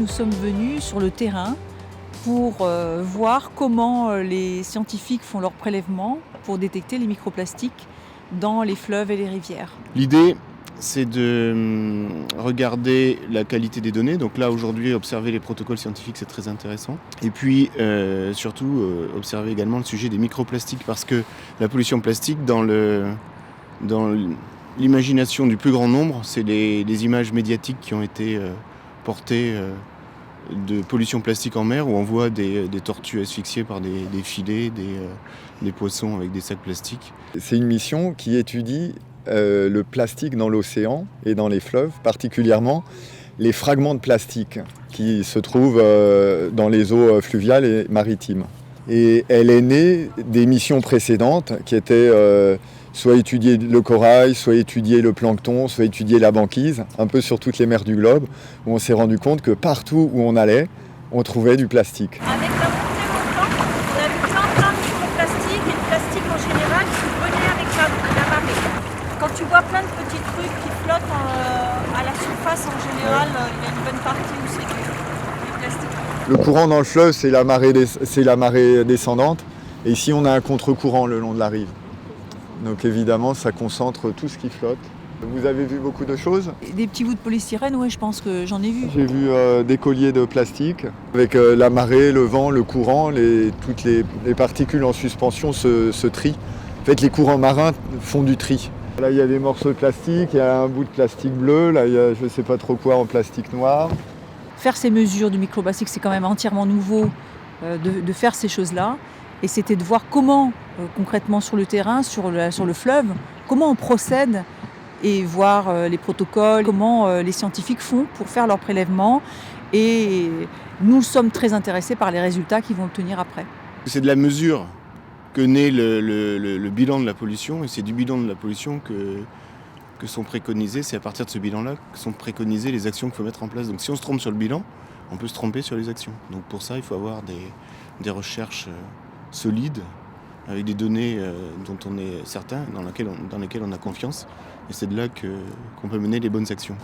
nous sommes venus sur le terrain pour voir comment les scientifiques font leurs prélèvements pour détecter les microplastiques dans les fleuves et les rivières. L'idée, c'est de regarder la qualité des données. Donc là, aujourd'hui, observer les protocoles scientifiques, c'est très intéressant. Et puis, surtout, observer également le sujet des microplastiques, parce que la pollution plastique, dans l'imagination du plus grand nombre, c'est les images médiatiques qui ont été portées de pollution plastique en mer, où on voit des tortues asphyxiées par des filets, des poissons avec des sacs plastiques. C'est une mission qui étudie le plastique dans l'océan et dans les fleuves, particulièrement les fragments de plastique qui se trouvent dans les eaux fluviales et maritimes. Et elle est née des missions précédentes qui étaient soit étudier le corail, soit étudier le plancton, soit étudier la banquise, un peu sur toutes les mers du globe, où on s'est rendu compte que partout où on allait, on trouvait du plastique. Avec la montée au temps, on a vu plein de microplastiques et de plastique en général qui venaient avec la marée. Quand tu vois plein de petits trucs qui flottent à la surface en général, il y a une bonne partie où c'est du plastique. Le courant dans le fleuve, c'est la marée descendante. Et ici, on a un contre-courant le long de la rive. Donc évidemment, ça concentre tout ce qui flotte. Vous avez vu beaucoup de choses ? Des petits bouts de polystyrène, oui, je pense que j'en ai vu. J'ai vu des colliers de plastique. Avec la marée, le vent, le courant, toutes les particules en suspension se trient. En fait, les courants marins font du tri. Là, il y a des morceaux de plastique, il y a un bout de plastique bleu, là, il y a je ne sais pas trop quoi en plastique noir. Faire ces mesures du microplastique, c'est quand même entièrement nouveau de faire ces choses-là. Et c'était de voir comment, concrètement sur le terrain, sur le fleuve, comment on procède et voir les protocoles, comment les scientifiques font pour faire leurs prélèvements. Et nous sommes très intéressés par les résultats qu'ils vont obtenir après. C'est de la mesure que naît le bilan de la pollution, et c'est du bilan de la pollution que sont préconisées, c'est à partir de ce bilan-là que sont préconisées les actions qu'il faut mettre en place. Donc si on se trompe sur le bilan, on peut se tromper sur les actions. Donc pour ça, il faut avoir des recherches solides, avec des données dont on est certain, dans lesquelles on a confiance. Et c'est de là qu'on peut mener les bonnes actions.